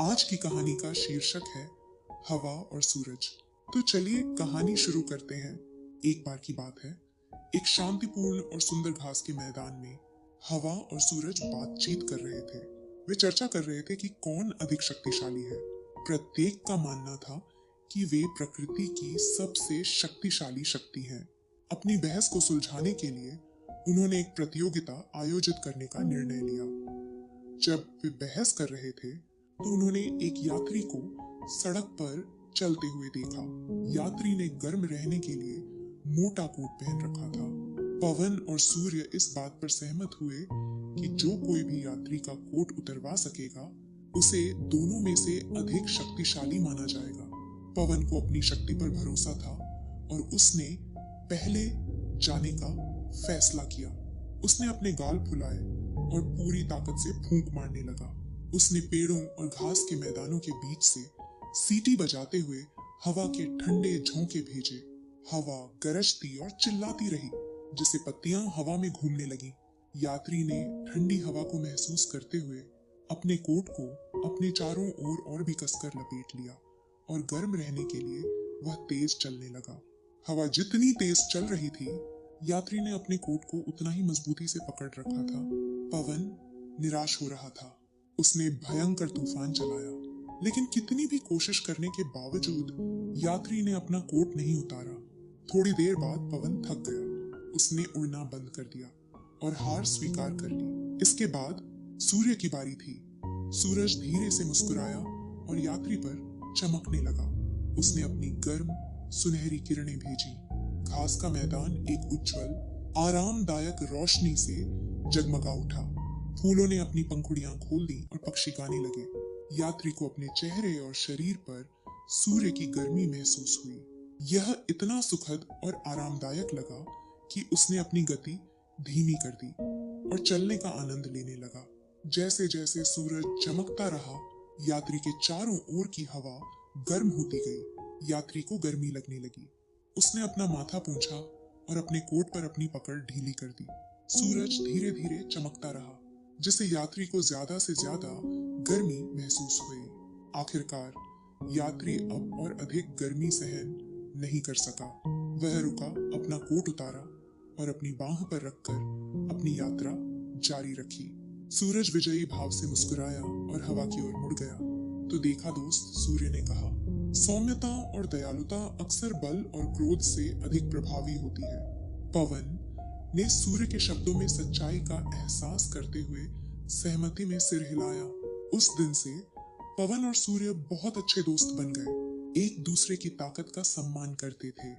आज की कहानी का शीर्षक है हवा और सूरज। तो चलिए कहानी शुरू करते हैं। एक बार की बात है, एक शांतिपूर्ण और सुंदर घास के मैदान में हवा और सूरज बातचीत कर रहे थे। वे चर्चा कर रहे थे कि कौन अधिक शक्तिशाली है। प्रत्येक का मानना था कि वे प्रकृति की सबसे शक्तिशाली शक्ति हैं। अपनी बहस को सुलझाने के लिए उन्होंने एक प्रतियोगिता आयोजित करने का निर्णय लिया। जब वे बहस कर रहे थे तो उन्होंने एक यात्री को सड़क पर चलते हुए देखा। यात्री ने गर्म रहने के लिए मोटा कोट पहन रखा था। पवन और सूर्य इस बात पर सहमत हुए कि जो कोई भी यात्री का कोट उतरवा सकेगा उसे दोनों में से अधिक शक्तिशाली माना जाएगा। पवन को अपनी शक्ति पर भरोसा था और उसने पहले जाने का फैसला किया। उसने अपने गाल फुलाए और पूरी ताकत से फूंक मारने लगा। उसने पेड़ों और घास के मैदानों के बीच से सीटी बजाते हुए हवा के ठंडे झोंके भेजे। हवा गरजती और चिल्लाती रही, जिससे पत्तियां हवा में घूमने लगी। यात्री ने ठंडी हवा को महसूस करते हुए अपने कोट को अपने चारों ओर और भी कसकर लपेट लिया और गर्म रहने के लिए वह तेज चलने लगा। हवा जितनी तेज चल रही थी, यात्री ने अपने कोट को उतना ही मजबूती से पकड़ रखा था। पवन निराश हो रहा था। उसने भयंकर तूफान चलाया, लेकिन कितनी भी कोशिश करने के बावजूद यात्री ने अपना कोट नहीं उतारा। थोड़ी देर बाद पवन थक गया। उसने उड़ना बंद कर दिया और हार स्वीकार कर ली। इसके बाद सूर्य की बारी थी। सूरज धीरे से मुस्कुराया और यात्री पर चमकने लगा। उसने अपनी गर्म सुनहरी किरणें भेजी। घास का मैदान एक उज्जवल आरामदायक रोशनी से जगमगा उठा। फूलों ने अपनी पंखुड़ियां खोल दी और पक्षी गाने लगे। यात्री को अपने चेहरे और शरीर पर सूर्य की गर्मी महसूस हुई। यह इतना सुखद और आरामदायक लगा कि उसने अपनी गति धीमी कर दी और चलने का आनंद लेने लगा। जैसे जैसे सूरज चमकता रहा, यात्री के चारों ओर की हवा गर्म होती गई। यात्री को गर्मी लगने लगी। उसने अपना माथा पूंछा और अपने कोट पर अपनी पकड़ ढीली कर दी। सूरज धीरे धीरे चमकता रहा, जिससे यात्री को ज्यादा से ज्यादा गर्मी महसूस हुई। आखिरकार यात्री अब और अधिक गर्मी सहन नहीं कर सका। वह रुका, अपना कोट उतारा और अपनी बांह पर रखकर अपनी यात्रा जारी रखी। सूरज विजयी भाव से मुस्कुराया और हवा की ओर मुड़ गया। तो देखा दोस्त, सूर्य ने कहा, सौम्यता और दयालुता अक्सर बल और क्रोध से अधिक प्रभावी होती है। पवन ने सूर्य के शब्दों में सच्चाई का एहसास करते हुए सहमति में सिर हिलाया। उस दिन से पवन और सूर्य बहुत अच्छे दोस्त बन गए। एक दूसरे की ताकत का सम्मान करते थे।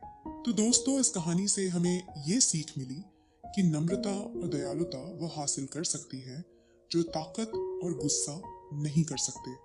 तो दोस्तों, इस कहानी से हमें ये सीख मिली कि नम्रता और दयालुता वह हासिल कर सकती है जो ताकत और गुस्सा नहीं कर सकते।